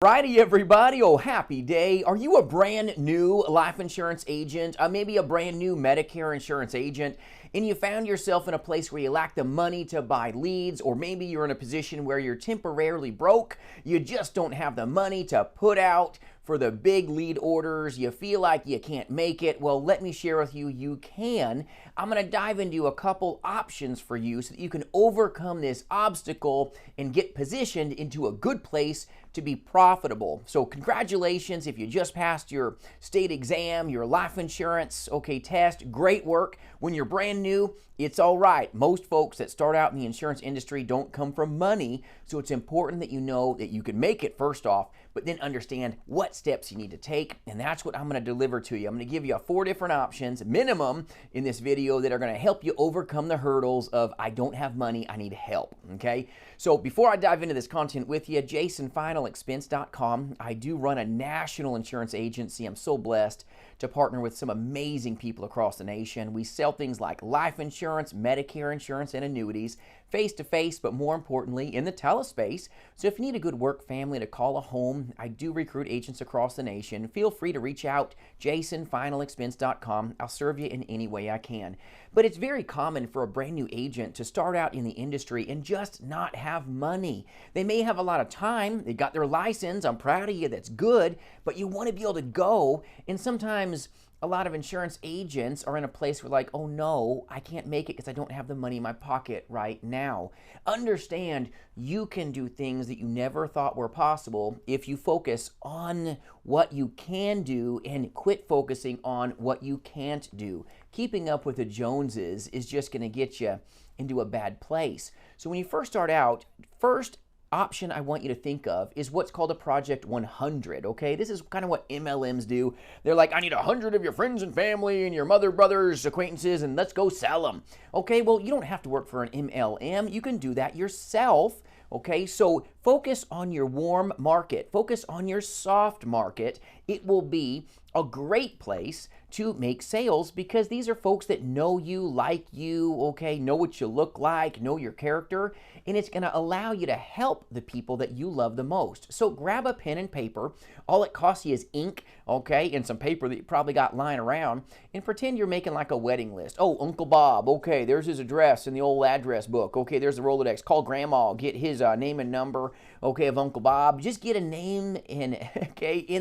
Righty, everybody. Oh, happy day. Are you a brand new life insurance agent? Maybe a brand new Medicare insurance agent, and you found yourself in a place where you lack the money to buy leads, or maybe you're in a position where you're temporarily broke. You just don't have the money to put out for the big lead orders. You feel like you can't make it. Well, let me share with you, you can. I'm going to dive into a couple options for you so that you can overcome this obstacle and get positioned into a good place to be profitable. So congratulations if you just passed your state exam, your life insurance, test. Great work. When you're brand new, it's all right. Most folks that start out in the insurance industry don't come from money, so it's important that you know that you can make it first off, but then understand what steps you need to take, and that's what I'm going to deliver to you. I'm going to give you 4 different options minimum in this video that are going to help you overcome the hurdles of I don't have money, I need help. Okay, so before I dive into this content with you, jasonfinalexpense.com. I do run a national insurance agency. I'm so blessed to partner with some amazing people across the nation. We sell things like life insurance, Medicare insurance, and annuities face-to-face, but more importantly in the telespace. So if you need a good work family to call a home, I do recruit agents across the nation. Feel free to reach out, jasonfinalexpense.com. I'll serve you in any way I can. But it's very common for a brand new agent to start out in the industry and just not have money. They may have a lot of time, they got their license, I'm proud of you, that's good, but you want to be able to go, and sometimes a lot of insurance agents are in a place where like, oh no, I can't make it because I don't have the money in my pocket right now. Understand you can do things that you never thought were possible if you focus on what you can do and quit focusing on what you can't do. Keeping up with the Joneses is just going to get you into a bad place. So when you first start out, first option I want you to think of is what's called a Project 100, okay? This is kind of what MLMs do. They're like, I need 100 of your friends and family and your mother, brothers, acquaintances, and let's go sell them. Okay, well, you don't have to work for an MLM. You can do that yourself, okay? So focus on your warm market. Focus on your soft market. It will be a great place to make sales because these are folks that know you, like you, okay, know what you look like, know your character, and it's going to allow you to help the people that you love the most. So grab a pen and paper. All it costs you is ink, okay, and some paper that you probably got lying around, and pretend you're making like a wedding list. Oh, Uncle Bob, okay, there's his address in the old address book. Okay, there's the Rolodex. Call Grandma, get his name and number, okay, of Uncle Bob. Just get a name in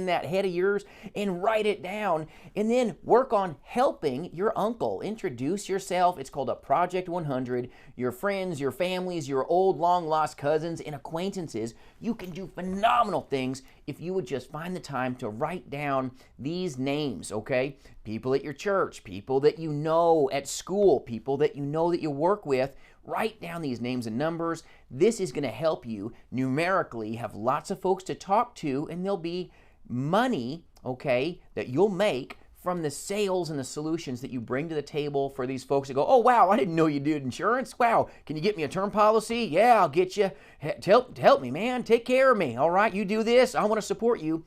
that head of yours and write it down, and then work on helping your uncle. Introduce yourself. It's called a Project 100. Your friends, your families, your old long-lost cousins and acquaintances. You can do phenomenal things if you would just find the time to write down these names, okay? People at your church, people that you know at school, people that you know that you work with. Write down these names and numbers. This is going to help you numerically have lots of folks to talk to, and there'll be money, okay, that you'll make from the sales and the solutions that you bring to the table for these folks that go, oh, wow, I didn't know you did insurance. Wow, can you get me a term policy? Yeah, I'll get you. Help me, man. Take care of me. All right, you do this. I want to support you.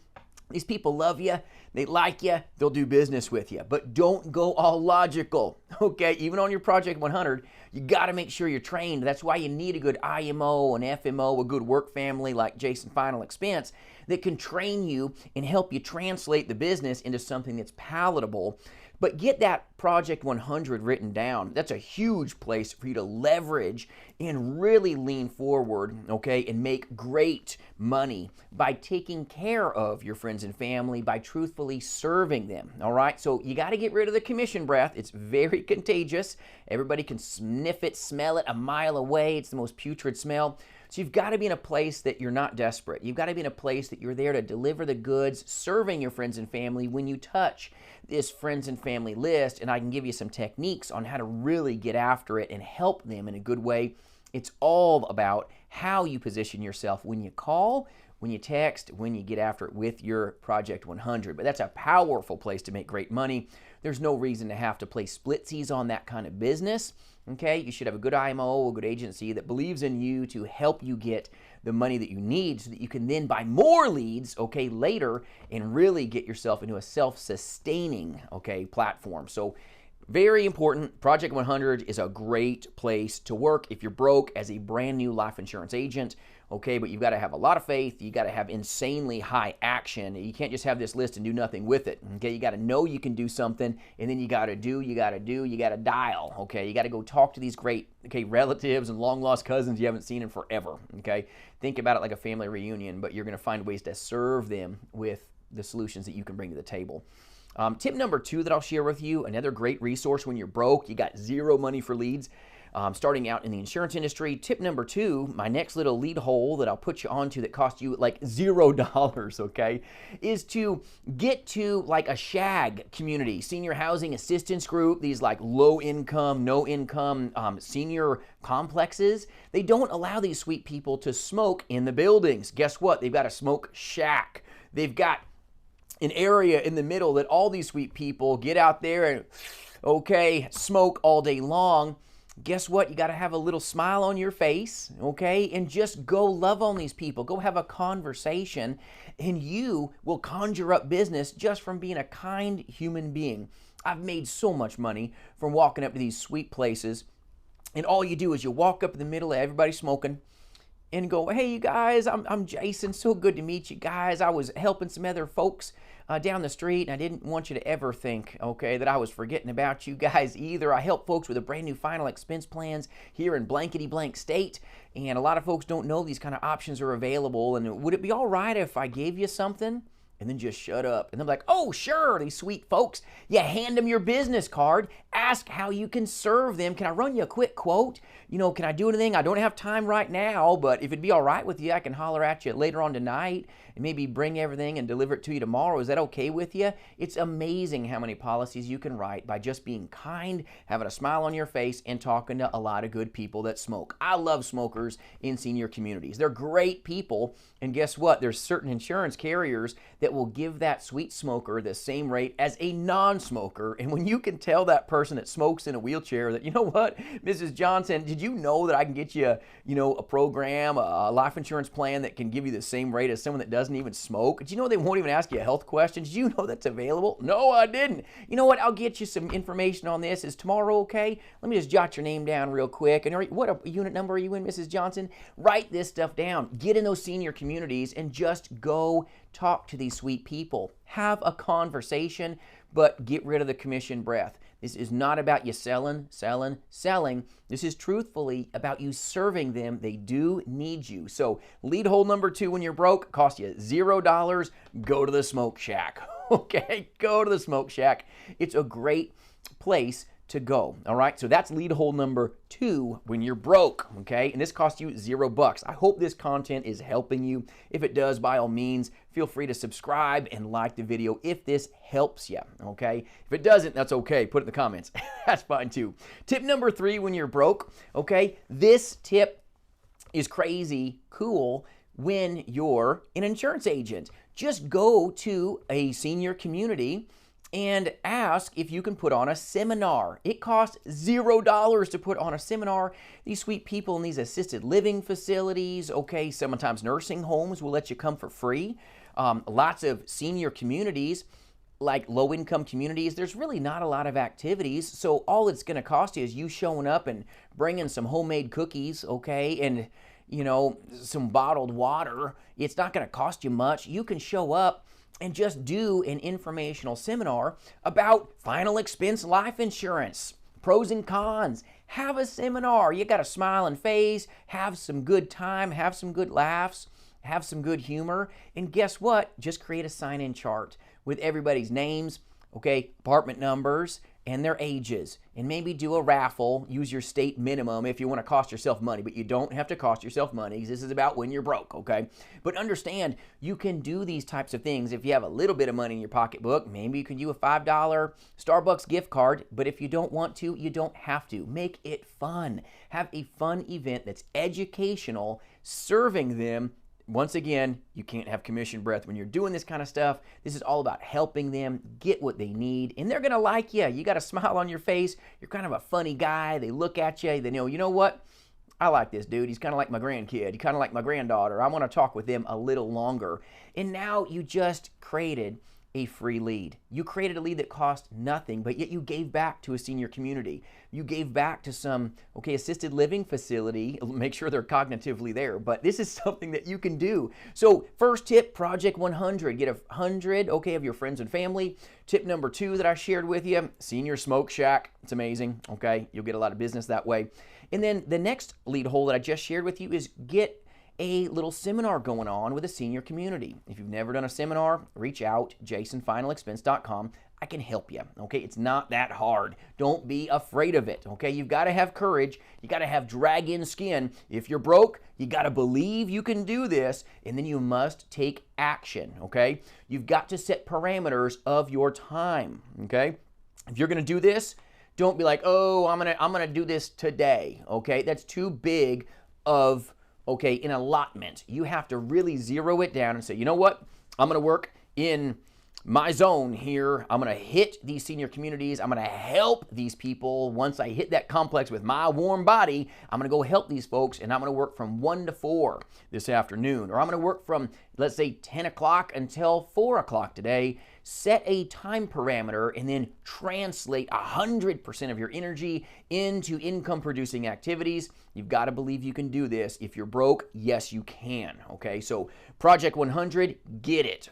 These people love you. They like you. They'll do business with you. But don't go all logical, okay? Even on your Project 100, you got to make sure you're trained. That's why you need a good IMO, an FMO, a good work family like Jason Final Expense that can train you and help you translate the business into something that's palatable. But get that Project 100 written down. That's a huge place for you to leverage and really lean forward, okay, and make great money by taking care of your friends and family, by truthfully serving them, all right? So you got to get rid of the commission breath. It's very contagious. Everybody can sniff it, smell it a mile away. It's the most putrid smell. So you've got to be in a place that you're not desperate. You've got to be in a place that you're there to deliver the goods, serving your friends and family when you touch this friends and family list, and I can give you some techniques on how to really get after it and help them in a good way. It's all about how you position yourself when you call, when you text, when you get after it with your Project 100. But that's a powerful place to make great money. There's no reason to have to play splitsies on that kind of business. Okay, you should have a good IMO, a good agency that believes in you to help you get the money that you need so that you can then buy more leads, okay, later and really get yourself into a self-sustaining, okay, platform. So very important. Project 100 is a great place to work if you're broke as a brand new life insurance agent. okay? But you've got to have a lot of faith. You got to have insanely high action. You can't just have this list and do nothing with it, okay? You got to know you can do something, and then you got to dial, okay? You got to go talk to these great, okay, relatives and long-lost cousins you haven't seen in forever, okay? Think about it like a family reunion, but you're going to find ways to serve them with the solutions that you can bring to the table. Tip number 2 that I'll share with you, another great resource when you're broke, you got zero money for leads, starting out in the insurance industry. Tip number 2, my next little lead hole that I'll put you onto that costs you like $0, okay, is to get to like a SHAG community, senior housing assistance group, these like low income, no income senior complexes. They don't allow these sweet people to smoke in the buildings. Guess what? They've got a smoke shack. They've got an area in the middle that all these sweet people get out there and, okay, smoke all day long. Guess what? You got to have a little smile on your face, okay? And just go love on these people. Go have a conversation, and you will conjure up business just from being a kind human being. I've made so much money from walking up to these sweet places, and all you do is you walk up in the middle of everybody smoking, and go, hey, you guys, I'm Jason. So good to meet you guys. I was helping some other folks down the street, and I didn't want you to ever think, okay, that I was forgetting about you guys either. I help folks with a brand new final expense plans here in blankety blank state, and a lot of folks don't know these kind of options are available. And would it be all right if I gave you something? And then just shut up. And they're like, oh, sure, these sweet folks. You hand them your business card, ask how you can serve them. Can I run you a quick quote? You know, can I do anything? I don't have time right now, but if it'd be all right with you, I can holler at you later on tonight and maybe bring everything and deliver it to you tomorrow. Is that okay with you? It's amazing how many policies you can write by just being kind, having a smile on your face, and talking to a lot of good people that smoke. I love smokers in senior communities. They're great people, and guess what? There's certain insurance carriers that will give that sweet smoker the same rate as a non-smoker. And when you can tell that person that smokes in a wheelchair that, you know what, Mrs. Johnson, did you know that I can get you, a program, a life insurance plan that can give you the same rate as someone that doesn't even smoke? Did you know they won't even ask you a health question? Did you know that's available? No, I didn't. You know what? I'll get you some information on this. Is tomorrow okay? Let me just jot your name down real quick. And what unit number are you in, Mrs. Johnson? Write this stuff down. Get in those senior communities and just go talk to these sweet people. Have a conversation, but get rid of the commission breath. This is not about you selling. This is truthfully about you serving them. They do need you. So lead hole number 2 when you're broke, cost you $0. Go to the smoke shack. Okay, go to the smoke shack. It's a great place to go. All right, so that's lead hole number 2 when you're broke, okay? And this costs you $0. I hope this content is helping you. If it does, by all means, feel free to subscribe and like the video if this helps you, okay? If it doesn't, that's okay. Put it in the comments. That's fine too. Tip number 3 when you're broke, okay? This tip is crazy cool when you're an insurance agent. Just go to a senior community and ask if you can put on a seminar. It costs $0 to put on a seminar. These sweet people in these assisted living facilities, okay, sometimes nursing homes will let you come for free. Lots of senior communities, like low-income communities, there's really not a lot of activities, so all it's going to cost you is you showing up and bringing some homemade cookies, okay, and some bottled water. It's not going to cost you much. You can show up and just do an informational seminar about final expense life insurance, pros and cons. Have a seminar. You got a smiling face, have some good time, have some good laughs, have some good humor, and guess what? Just create a sign-in chart with everybody's names, okay, apartment numbers, and their ages, and maybe do a raffle. Use your state minimum if you want to cost yourself money, but you don't have to cost yourself money because this is about when you're broke, okay? But understand, you can do these types of things if you have a little bit of money in your pocketbook. Maybe you can do a $5 Starbucks gift card, but if you don't want to, you don't have to. Make it fun. Have a fun event that's educational, serving them. Once again, you can't have commission breath when you're doing this kind of stuff. This is all about helping them get what they need, and they're going to like you. You got a smile on your face. You're kind of a funny guy. They look at you. They know, you know what? I like this dude. He's kind of like my grandkid. He's kind of like my granddaughter. I want to talk with them a little longer. And now you just created a free lead. You created a lead that cost nothing, but yet you gave back to a senior community. You gave back to some, assisted living facility. Make sure they're cognitively there, but this is something that you can do. So first tip, Project 100. Get 100, of your friends and family. Tip number 2 that I shared with you, Senior Smoke Shack. It's amazing, You'll get a lot of business that way. And then the next lead hole that I just shared with you is get a little seminar going on with a senior community. If you've never done a seminar, reach out, jasonfinalexpense.com. I can help you, It's not that hard. Don't be afraid of it, You've got to have courage. You got to have dragon skin. If you're broke, you got to believe you can do this, and then you must take action, You've got to set parameters of your time, If you're going to do this, don't be like, oh, I'm gonna do this today, That's too big of an allotment. You have to really zero it down and say, you know what? I'm going to work in my zone here. I'm going to hit these senior communities. I'm going to help these people. Once I hit that complex with my warm body, I'm going to go help these folks, and I'm going to work from 1 to 4 this afternoon. Or I'm going to work from, let's say, 10 o'clock until 4 o'clock today. Set a time parameter and then translate 100% of your energy into income-producing activities. You've got to believe you can do this. If you're broke, yes, you can, So Project 100, get it,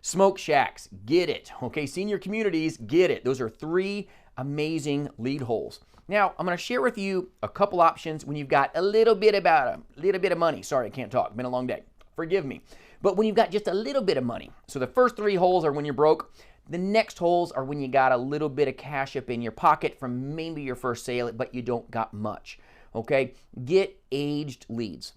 Smoke Shacks, get it, Senior communities, get it. Those are 3 amazing lead holes. Now, I'm going to share with you a couple options when you've got a little bit of money. Sorry, I can't talk. Been a long day. Forgive me. But when you've got just a little bit of money, so the first 3 holes are when you're broke. The next holes are when you got a little bit of cash up in your pocket from maybe your first sale, but you don't got much, Get aged leads.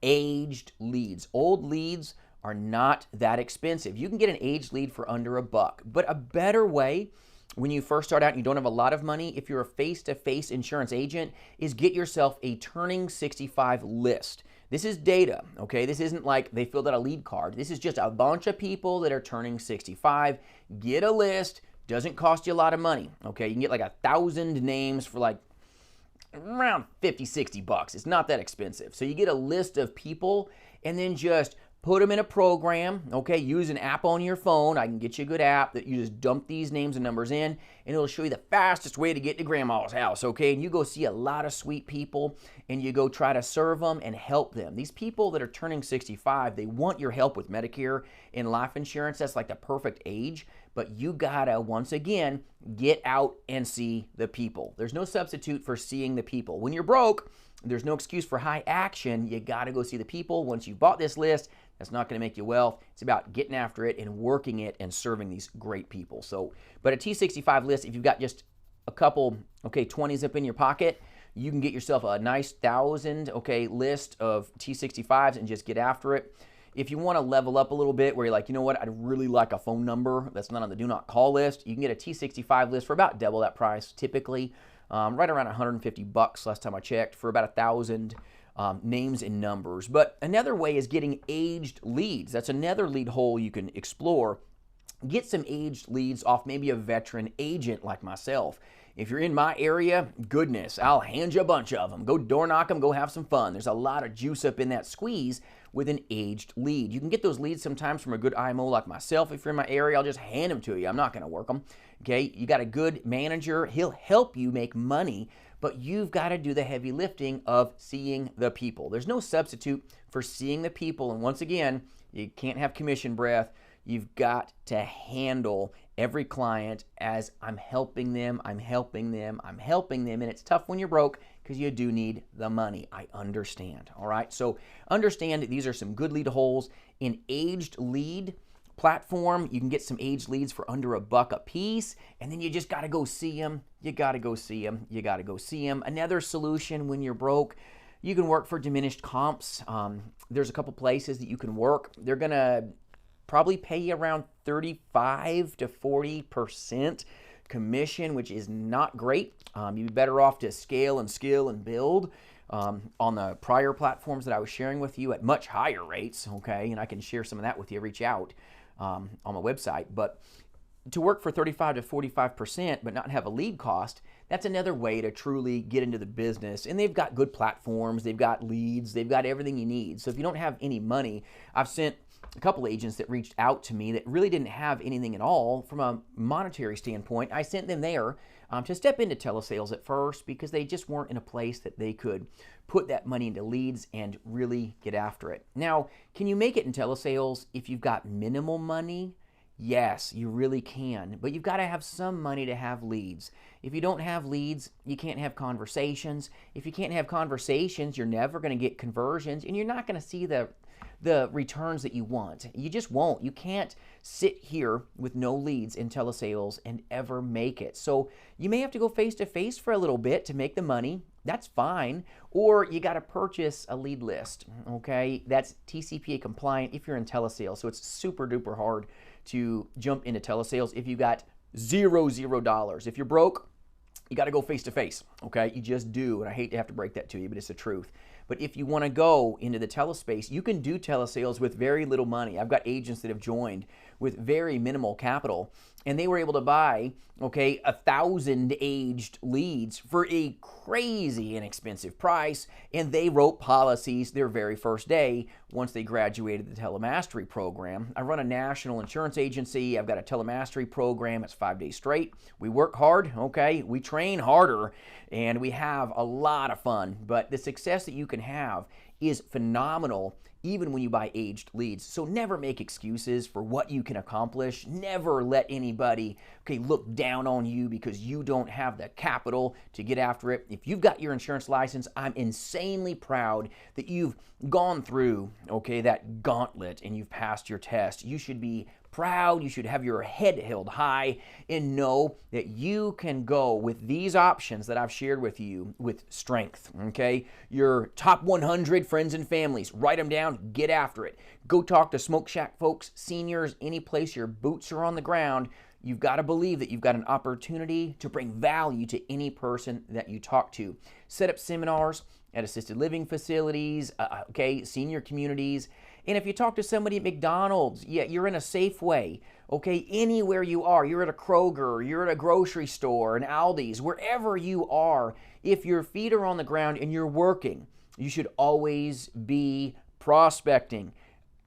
Aged leads. Old leads are not that expensive. You can get an aged lead for under $1. But a better way when you first start out and you don't have a lot of money, if you're a face-to-face insurance agent, is get yourself a Turning 65 list. This is data, This isn't like they filled out a lead card. This is just a bunch of people that are turning 65. Get a list. Doesn't cost you a lot of money, You can get like 1,000 names for like around $50-$60. It's not that expensive. So you get a list of people and then just put them in a program, Use an app on your phone. I can get you a good app that you just dump these names and numbers in, and it'll show you the fastest way to get to grandma's house, And you go see a lot of sweet people, and you go try to serve them and help them. These people that are turning 65, they want your help with Medicare and life insurance. That's like the perfect age, but you gotta, once again, get out and see the people. There's no substitute for seeing the people. When you're broke, there's no excuse for high action. You gotta go see the people. Once you've bought this list, that's not going to make you wealth. It's about getting after it and working it and serving these great people. So, but a T65 list, if you've got just a couple, 20s up in your pocket, you can get yourself a nice 1,000, list of T65s and just get after it. If you want to level up a little bit where you're like, you know what, I'd really like a phone number that's not on the do not call list, you can get a T65 list for about double that price, typically, right around $150 last time I checked, for about 1,000 names and numbers. But another way is getting aged leads. That's another lead hole you can explore. Get some aged leads off maybe a veteran agent like myself. If you're in my area, goodness, I'll hand you a bunch of them. Go door knock them, go have some fun. There's a lot of juice up in that squeeze with an aged lead. You can get those leads sometimes from a good IMO like myself. If you're in my area, I'll just hand them to you. I'm not going to work them. You got a good manager. He'll help you make money, but you've got to do the heavy lifting of seeing the people. There's no substitute for seeing the people. And once again, you can't have commission breath. You've got to handle every client as I'm helping them, I'm helping them, I'm helping them. And it's tough when you're broke because you do need the money. I understand. All right. So understand that these are some good lead holes. In aged lead platform, you can get some aged leads for under $1 a piece, and then you just got to go see them. You got to go see them. You got to go see them. Another solution when you're broke, you can work for diminished comps. There's a couple places that you can work. They're going to probably pay you around 35 to 40% commission, which is not great. You'd be better off to scale and skill and build on the prior platforms that I was sharing with you at much higher rates, and I can share some of that with you. Reach out on my website. But to work for 35 to 45% but not have a lead cost, that's another way to truly get into the business. And they've got good platforms, they've got leads, they've got everything you need. So if you don't have any money, I've sent a couple agents that reached out to me that really didn't have anything at all from a monetary standpoint. I sent them there to step into telesales at first because they just weren't in a place that they could put that money into leads and really get after it. Now, can you make it in telesales if you've got minimal money? Yes, you really can, but you've got to have some money to have leads. If you don't have leads, you can't have conversations. If you can't have conversations, you're never going to get conversions, and you're not going to see the returns that you want. You just won't. You can't sit here with no leads in telesales and ever make it. So you may have to go face to face for a little bit to make the money. That's fine. Or you got to purchase a lead list. Okay, that's TCPA compliant if you're in telesales. So it's super duper hard to jump into telesales if you got $0. If you're broke, you got to go face to face. Okay, you just do. And I hate to have to break that to you, but it's the truth. But if you want to go into the telespace, you can do telesales with very little money. I've got agents that have joined with very minimal capital, and they were able to buy, 1,000 aged leads for a crazy inexpensive price, and they wrote policies their very first day once they graduated the telemastery program. I run a national insurance agency. I've got a telemastery program. It's 5 days straight. We work hard, we train harder, and we have a lot of fun. But the success that you can have is phenomenal even when you buy aged leads. So never make excuses for what you can accomplish. Never let anybody look down on you because you don't have the capital to get after it. If you've got your insurance license, I'm insanely proud that you've gone through that gauntlet and you've passed your test. You should be proud. You should have your head held high and know that you can go with these options that I've shared with you with strength. Your top 100 friends and families, write them down, get after it. Go talk to Smoke Shack folks, seniors, any place your boots are on the ground. You've got to believe that you've got an opportunity to bring value to any person that you talk to. Set up seminars at assisted living facilities, senior communities. And if you talk to somebody at McDonald's, you're in a Safeway, anywhere you are, you're at a Kroger, you're at a grocery store, an Aldi's, wherever you are, if your feet are on the ground and you're working, you should always be prospecting.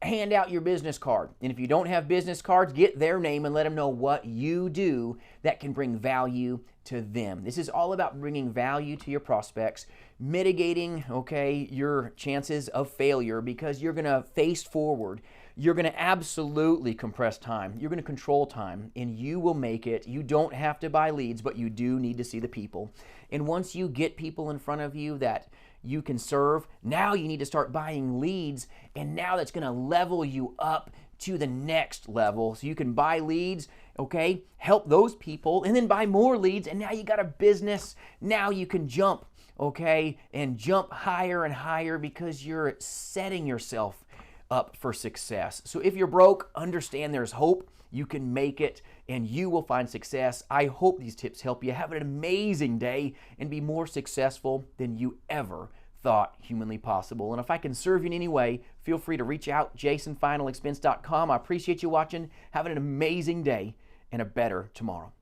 Hand out your business card. And if you don't have business cards, get their name and let them know what you do that can bring value to them. This is all about bringing value to your prospects, mitigating, your chances of failure because you're going to face forward. You're going to absolutely compress time. You're going to control time, and you will make it. You don't have to buy leads, but you do need to see the people. And once you get people in front of you that you can serve, now you need to start buying leads, and now that's going to level you up to the next level. So you can buy leads, help those people, and then buy more leads, and now you got a business. Now you can jump, and jump higher and higher because you're setting yourself up for success. So if you're broke, understand there's hope. You can make it, and you will find success. I hope these tips help you have an amazing day and be more successful than you ever thought humanly possible. And if I can serve you in any way, feel free to reach out, jasonfinalexpense.com. I appreciate you watching. Have an amazing day and a better tomorrow.